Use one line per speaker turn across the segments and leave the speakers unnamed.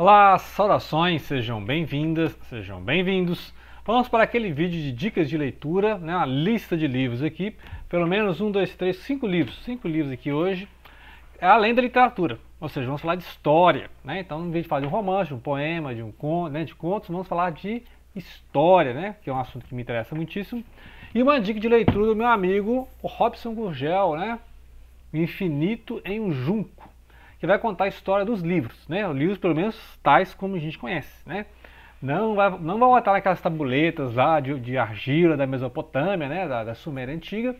Olá, saudações, sejam bem-vindas, sejam bem-vindos. Vamos para aquele vídeo de dicas de leitura, né? Uma lista de livros aqui, pelo menos 5 livros aqui hoje, além da literatura, ou seja, vamos falar de história, né? Então, em vez de falar de um romance, de um poema, de um conto, né, de contos, vamos falar de história, né? Que é um assunto que me interessa muitíssimo. E uma dica de leitura do meu amigo, o Robson Gurgel, né? O Infinito em um Junco, que vai contar a história dos livros, né? Os livros, pelo menos, tais como a gente conhece, né? Não vai botar naquelas tabuletas lá de argila da Mesopotâmia, né? Da Suméria Antiga.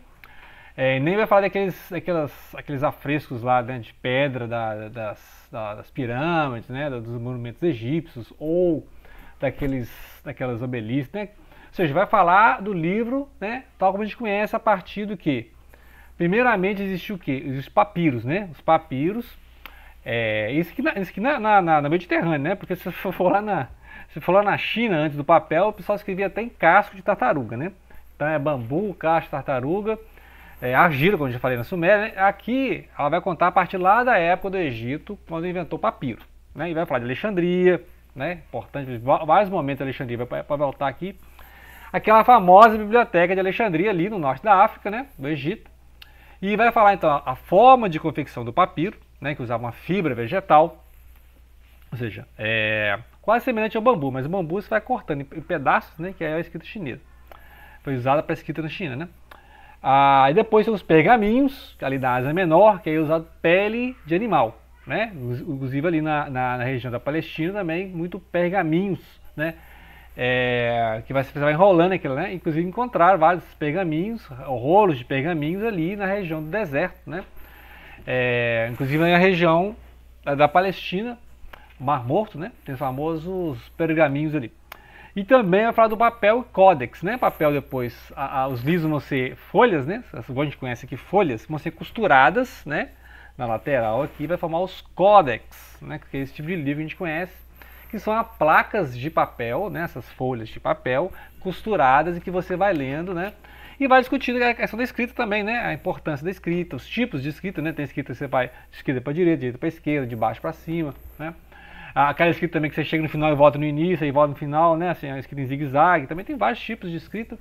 Nem vai falar aqueles afrescos lá, né, de pedra das pirâmides, né? Dos monumentos egípcios, ou daquelas obeliscos, né? Ou seja, vai falar do livro, né? Tal como a gente conhece, a partir do quê? Primeiramente existe o quê? Os papiros, né? Os papiros. Isso aqui na Mediterrânea, né? Porque se for lá na China, antes do papel, o pessoal escrevia até em casco de tartaruga, né? Então é bambu, casco de tartaruga, argila, como eu já falei na Suméria, né? Aqui ela vai contar a partir lá da época do Egito, quando inventou o papiro, né? E vai falar de Alexandria, né? Importante, vários momentos de Alexandria, vai voltar aqui. Aquela famosa biblioteca de Alexandria ali no norte da África, né? Do Egito. E vai falar então a forma de confecção do papiro, né, que usava uma fibra vegetal, ou seja, quase semelhante ao bambu, mas o bambu você vai cortando em pedaços, né, que é a escrita chinesa. Foi usada para a escrita na China, né? E depois tem os pergaminhos, ali da Ásia Menor, que é usado pele de animal, né? Inclusive ali na região da Palestina também, muito pergaminhos, né? Você vai enrolando aquilo, né? Inclusive encontrar vários pergaminhos, rolos de pergaminhos ali na região do deserto, né? Inclusive na região da Palestina, Mar Morto, né? Tem os famosos pergaminhos ali. E também vai falar do papel códex, né? Papel depois, os livros vão ser folhas, né? A gente conhece aqui folhas, vão ser costuradas, né? Na lateral aqui vai formar os códex, né? Que é esse tipo de livro que a gente conhece, que são as placas de papel, né? Essas folhas de papel costuradas e que você vai lendo, né? E vai discutindo a questão da escrita também, né? A importância da escrita, os tipos de escrita, né? Tem escrita que você vai de esquerda para direita para esquerda, de baixo para cima, né? Aquela escrita também que você chega no final e volta no início, e volta no final, né? Assim, a escrita em zigue-zague, também tem vários tipos de escrita.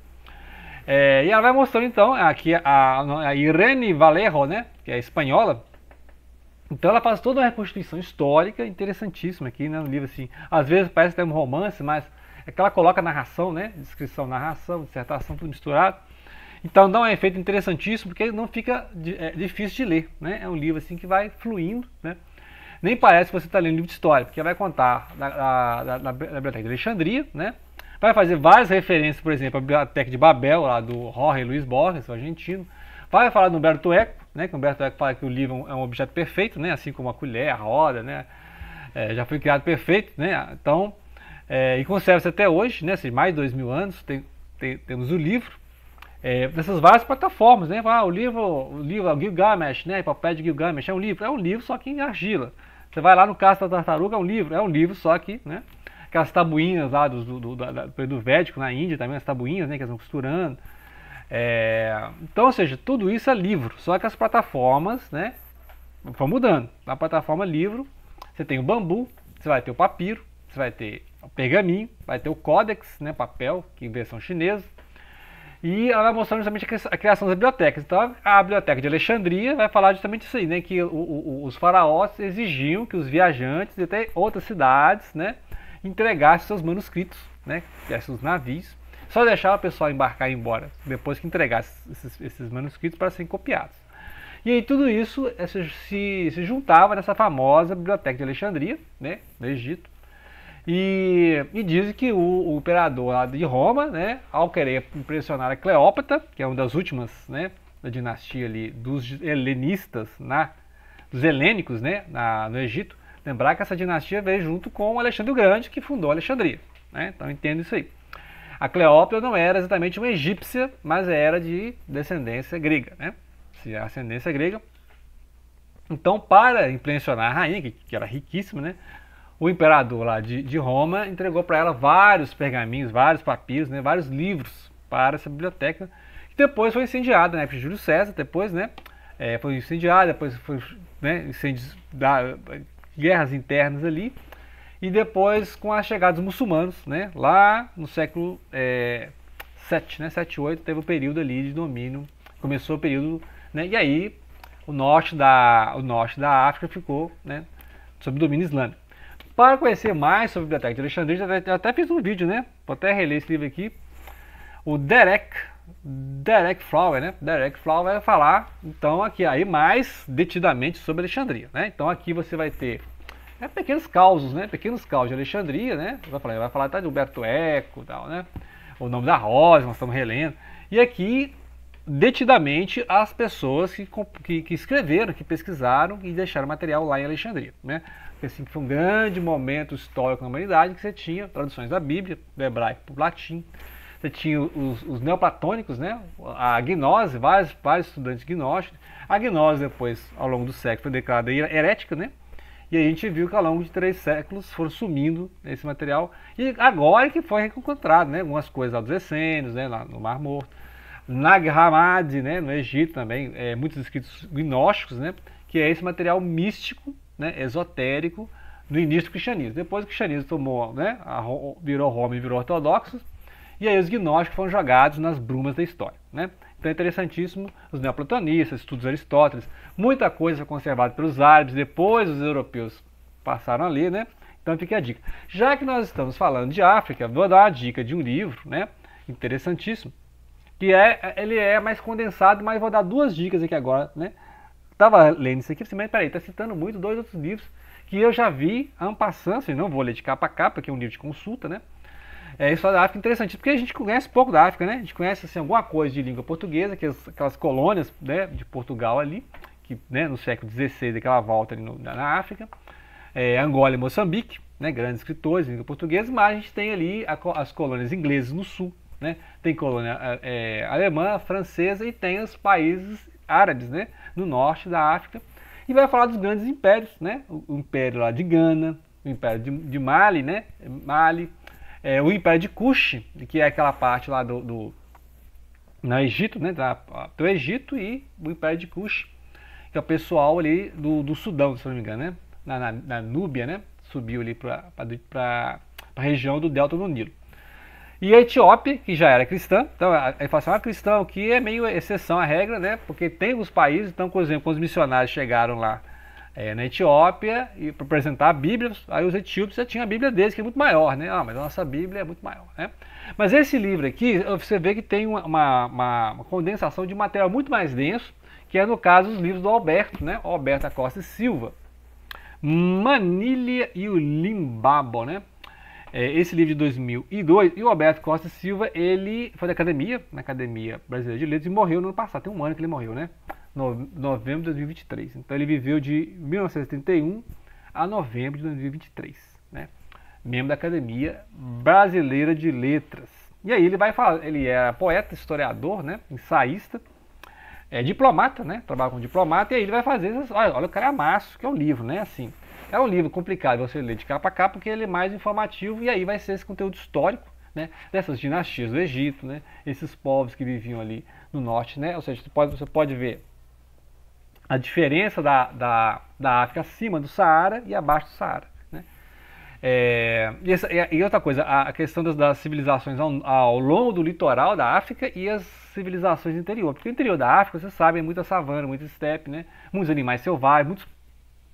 E ela vai mostrando então, aqui a Irene Vallejo, né? Que é espanhola. Então ela faz toda uma reconstituição histórica interessantíssima aqui, né? No livro, assim, às vezes parece que é um romance, mas é que ela coloca narração, né? Descrição, narração, dissertação, tudo misturado. Então dá um efeito interessantíssimo, porque não fica difícil de ler, né? É um livro assim que vai fluindo, né? Nem parece que você está lendo um livro de história, porque vai contar da Biblioteca de Alexandria, né? Vai fazer várias referências, por exemplo, à Biblioteca de Babel, lá do Jorge Luis Borges, o argentino. Vai falar do Humberto Eco, né? Que o Humberto Eco fala que o livro é um objeto perfeito, né? Assim como a colher, a roda, né? Já foi criado perfeito, né? Então, e conserva-se até hoje, né? Assim, mais de 2000 anos, temos o livro. Dessas várias plataformas, né? O livro Gilgamesh, né? Epopeia de Gilgamesh é um livro só que em argila. Você vai lá no Casco da Tartaruga, é um livro só que, né? Aquelas tabuinhas lá do período védico na Índia também, as tabuinhas, né? Que eles vão costurando. Então, ou seja, tudo isso é livro, só que as plataformas, né? Vão mudando. Na plataforma livro, você tem o bambu, você vai ter o papiro, você vai ter o pergaminho, vai ter o códex, né? Papel, que é em versão chinesa. E ela vai mostrando justamente a criação das bibliotecas. Então a biblioteca de Alexandria vai falar justamente isso aí, né? Que os faraós exigiam que os viajantes de até outras cidades, né, entregassem seus manuscritos, né? Seus navios. Só deixava o pessoal embarcar e ir embora, depois que entregasse esses manuscritos para serem copiados. E aí tudo isso se juntava nessa famosa biblioteca de Alexandria, né, no Egito. E dizem que o imperador lá de Roma, né, ao querer impressionar a Cleópatra, que é uma das últimas, né, da dinastia ali dos helenistas, dos helênicos, né, no Egito, lembrar que essa dinastia veio junto com o Alexandre o Grande, que fundou Alexandria, né, então entendo isso aí. A Cleópatra não era exatamente uma egípcia, mas era de descendência grega, né, se a ascendência grega. Então, para impressionar a rainha, que era riquíssima, né, o imperador lá de Roma entregou para ela vários pergaminhos, vários papiros, né, vários livros para essa biblioteca, que depois foi incendiada, né, por Júlio César, depois, né, foi incendiada, depois foi, né, guerras internas ali, e depois com a chegada dos muçulmanos, né, lá no século 7, né, 7, 8, teve o período ali de domínio, começou o período, né, e aí o norte da África ficou, né, sob domínio islâmico. Para conhecer mais sobre a Biblioteca de Alexandria, eu até fiz um vídeo, né, vou até reler esse livro aqui, o Derek Flower, né? Derek Flower vai falar, então, aqui aí mais detidamente sobre Alexandria, né? Então aqui você vai ter pequenos causos, né? Pequenos causos de Alexandria, né? Vai falar até de Humberto Eco, tal, né? O nome da Rosa, nós estamos relendo. E aqui detidamente as pessoas que escreveram, que pesquisaram e deixaram material lá em Alexandria, né? Porque assim, foi um grande momento histórico na humanidade que você tinha traduções da Bíblia, do hebraico para o latim. Você tinha os neoplatônicos, né? A gnose, vários estudantes gnósticos. A gnose depois, ao longo do século, foi declarada herética, né? E a gente viu que ao longo de 3 séculos foram sumindo esse material. E agora que foi reencontrado, né? Algumas coisas lá dos essênios, né? Lá no Mar Morto. Nag Hammadi, né? No Egito também, muitos escritos gnósticos, né? Que é esse material místico, né? Esotérico, no início do cristianismo. Depois o cristianismo tomou, né? Virou Roma e virou ortodoxo. E aí os gnósticos foram jogados nas brumas da história, né? Então é interessantíssimo os neoplatonistas, estudos de Aristóteles, muita coisa foi conservada pelos árabes, depois os europeus passaram a ler, né? Então fica a dica. Já que nós estamos falando de África, vou dar uma dica de um livro, né? Interessantíssimo, que ele é mais condensado, mas vou dar 2 dicas aqui agora, né? Estava lendo isso aqui, mas peraí, está citando muito 2 outros livros que eu já vi en passant, assim, não vou ler de capa a capa, porque é um livro de consulta, né? História da África é interessante, porque a gente conhece pouco da África, né? A gente conhece assim, alguma coisa de língua portuguesa, aquelas colônias, né, de Portugal ali, que, né, no século XVI, aquela volta ali na África, Angola e Moçambique, né, grandes escritores de língua portuguesa, mas a gente tem ali as colônias inglesas no sul, né? Tem colônia alemã, francesa e tem os países árabes, né, no norte da África. E vai falar dos grandes impérios, né? O império lá de Gana, o império de Mali, né? O Império de Kush, que é aquela parte lá no Egito, né, do Egito, e o Império de Kush, que é o pessoal ali do Sudão, se não me engano, né, na Núbia, né, subiu ali para a região do Delta do Nilo. E a Etiópia, que já era cristã, então aí fala assim, cristão, que é meio exceção à regra, né, porque tem os países, então, por exemplo, quando os missionários chegaram lá na Etiópia, e para apresentar a Bíblia, aí os etíopes já tinham a Bíblia deles, que é muito maior, né? Mas a nossa Bíblia é muito maior, né? Mas esse livro aqui, você vê que tem uma condensação de material muito mais denso, que é no caso os livros do Alberto, né? Alberto da Costa e Silva, Manilha e o Limbabo, né? Esse livro de 2002, e o Alberto Costa e Silva, ele foi na Academia Brasileira de Letras, e morreu no ano passado, tem um ano que ele morreu, né? Novembro de 2023. Então ele viveu de 1971 a novembro de 2023, né? Membro da Academia Brasileira de Letras. E aí ele vai falar, ele é poeta, historiador, né? Ensaísta, diplomata, né? Trabalha como diplomata, e aí ele vai fazer, olha o calhamaço, que é um livro, né? Assim, é um livro complicado você ler de capa a capa, porque ele é mais informativo, e aí vai ser esse conteúdo histórico, né, dessas dinastias do Egito, né? Esses povos que viviam ali no norte, né? Ou seja, você pode ver a diferença da África acima do Saara e abaixo do Saara, né? E outra coisa, a questão das civilizações ao longo do litoral da África e as civilizações do interior. Porque o interior da África, você sabe, é muita savana, muita estepe, né? Muitos animais selvagens, muitos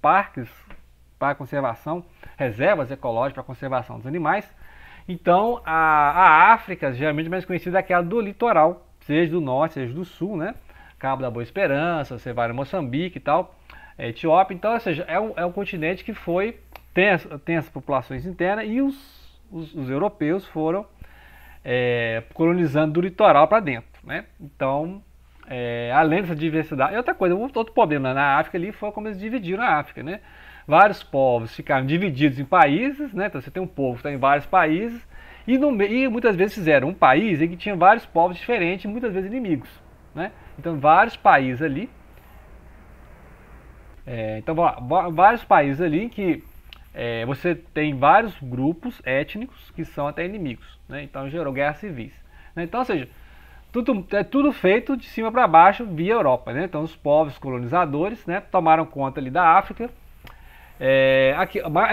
parques para conservação, reservas ecológicas para conservação dos animais. Então, a África, geralmente mais conhecida, é aquela do litoral, seja do norte, seja do sul, né? Cabo da Boa Esperança, você vai no Moçambique e tal, Etiópia. Então, ou seja, é um continente que tem as populações internas, e os europeus foram colonizando do litoral para dentro, né? Então, além dessa diversidade, e outra coisa, outro problema na África ali foi como eles dividiram a África, né? Vários povos ficaram divididos em países, né? Então você tem um povo que está em vários países, e muitas vezes fizeram um país em que tinha vários povos diferentes, muitas vezes inimigos, né? Então vários países ali, vários países ali em que você tem vários grupos étnicos que são até inimigos, né? Então gerou guerras civis, né? Então, ou seja, tudo feito de cima para baixo via Europa, né? Então os povos colonizadores, né, tomaram conta ali da África,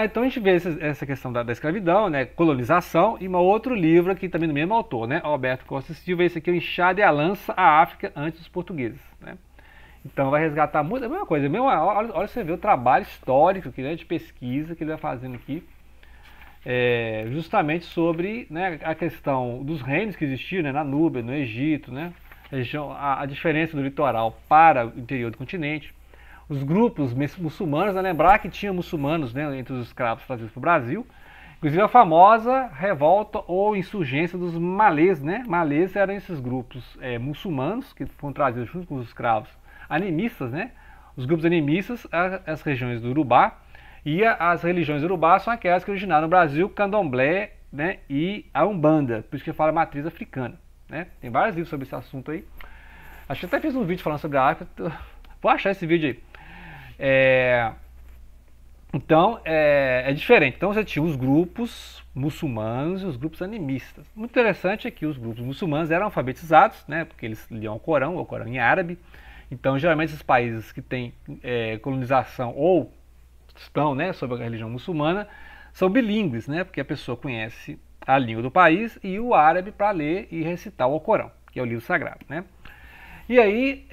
Então a gente vê essa questão da escravidão, né, colonização, e um outro livro aqui também do mesmo autor, né, Alberto Costa Silva. Esse aqui é o Enxada e a Lança, a África antes dos portugueses, né. Então vai resgatar muito a mesma coisa, olha você vê o trabalho histórico aqui, né, de pesquisa que ele vai fazendo aqui, justamente sobre, né, a questão dos reinos que existiam, né, na Núbia, no Egito, né, a diferença do litoral para o interior do continente. Os grupos muçulmanos, né, lembrar que tinha muçulmanos, né, entre os escravos trazidos para o Brasil, inclusive a famosa revolta ou insurgência dos malês, né? Malês eram esses grupos muçulmanos que foram trazidos junto com os escravos animistas, né? Os grupos animistas, as regiões do Urubá, e as religiões urubá são aquelas que originaram no Brasil, Candomblé, né, e a Umbanda, por isso que fala matriz africana, né? Tem vários livros sobre esse assunto aí. Acho que até fiz um vídeo falando sobre a África, vou achar esse vídeo aí. Então, é diferente. Então, você tinha os grupos muçulmanos e os grupos animistas. Muito interessante é que os grupos muçulmanos eram alfabetizados, né, porque eles liam o Corão em árabe. Então, geralmente, esses países que têm colonização ou estão, né, sob a religião muçulmana são bilíngues, né, porque a pessoa conhece a língua do país e o árabe para ler e recitar o Corão, que é o livro sagrado, né. E aí,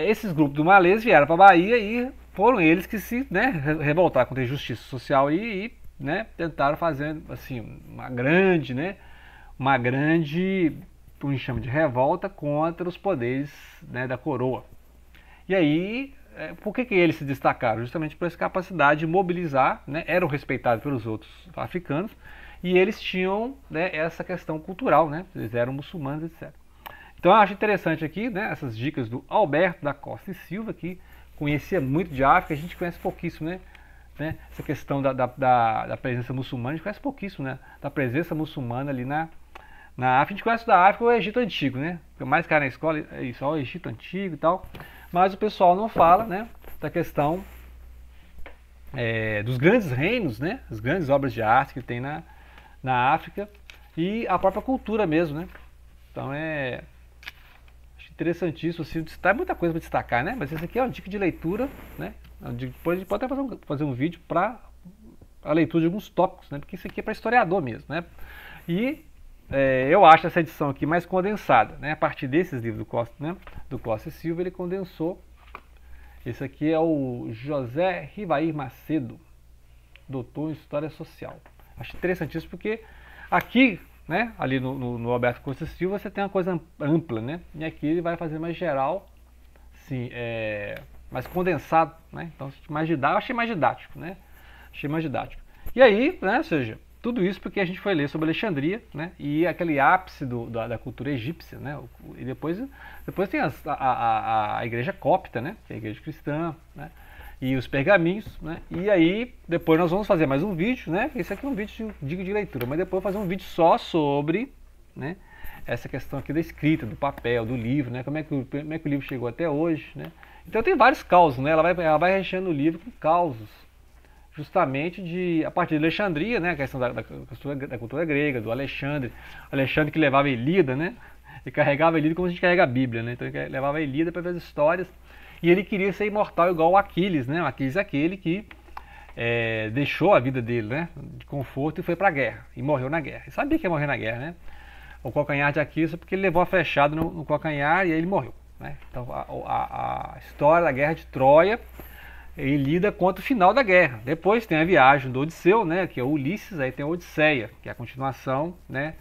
esses grupos do malês vieram para a Bahia e foram eles que se, né, revoltaram contra a injustiça social e né, tentaram fazer assim, uma grande, como a gente chama de revolta contra os poderes, né, da coroa. E aí, por que eles se destacaram? Justamente por essa capacidade de mobilizar, né, eram respeitados pelos outros africanos e eles tinham, né, essa questão cultural, né, eles eram muçulmanos, etc. Então eu acho interessante aqui, né, essas dicas do Alberto da Costa e Silva, que conhecia muito de África, a gente conhece pouquíssimo, né? Essa questão da presença muçulmana, a gente conhece pouquíssimo, né? Da presença muçulmana ali na África. A gente conhece da África o Egito Antigo, né? O que mais cai na escola é isso, ó, o Egito Antigo e tal. Mas o pessoal não fala, né, da questão dos grandes reinos, né? As grandes obras de arte que tem na África e a própria cultura mesmo, né? Então interessantíssimo, assim, tem muita coisa para destacar, né? Mas esse aqui é uma dica de leitura, né? Depois a gente pode até fazer um vídeo para a leitura de alguns tópicos, né? Porque isso aqui é para historiador mesmo, né? E eu acho essa edição aqui mais condensada, né? A partir desses livros do Costa, né, do Costa e Silva, ele condensou. Esse aqui é o José Rivair Macedo, doutor em História Social. Acho interessantíssimo porque aqui, né, ali no Alberto Costa Silva você tem uma coisa ampla, né? E aqui ele vai fazer mais geral, sim, mais condensado, né? Então, eu achei mais didático, né? Achei mais didático. E aí, né, ou seja, tudo isso porque a gente foi ler sobre Alexandria, né? E aquele ápice da cultura egípcia, né? E depois tem a igreja copta, né? Que é a igreja cristã, né? E os pergaminhos, né? E aí, depois nós vamos fazer mais um vídeo, né? Esse aqui é um vídeo de dica de leitura, mas depois fazer um vídeo só sobre, né, essa questão aqui da escrita, do papel, do livro, né? Como é que o livro chegou até hoje, né? Então tem vários causos, né? Ela vai recheando o livro com causos, justamente a partir de Alexandria, né? A questão da cultura grega, do Alexandre que levava a Ilíada, né? E carregava a Ilíada como a gente carrega a Bíblia, né? Então ele levava a Ilíada para ver as histórias. E ele queria ser imortal igual o Aquiles, né? O Aquiles é aquele que deixou a vida dele, né, de conforto e foi para a guerra. E morreu na guerra. Ele sabia que ia morrer na guerra, né? O calcanhar de Aquiles porque ele levou a flechada no calcanhar e aí ele morreu, né? Então a história da guerra de Troia, ele lida contra o final da guerra. Depois tem a viagem do Odisseu, né, que é o Ulisses, aí tem a Odisseia, que é a continuação, né?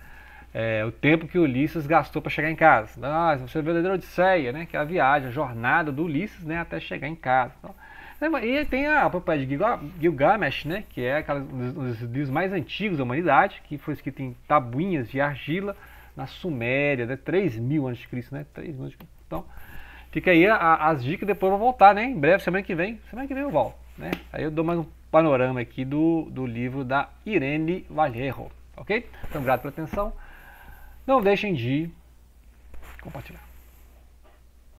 O tempo que o Ulisses gastou para chegar em casa. Você é a verdadeira Odisseia, né? Que é a viagem, a jornada do Ulisses, né, até chegar em casa. Então, e tem a Epopeia de Gilgamesh, né? Que é um dos livros mais antigos da humanidade, que foi escrito em tabuinhas de argila na Suméria, né, 3000 a.C., né? 3000 a.C. Então, fica aí as dicas, depois eu vou voltar, né? Em breve, semana que vem eu volto, né? Aí eu dou mais um panorama aqui do livro da Irene Vallejo, ok? Então, obrigado pela atenção. Não deixem de compartilhar.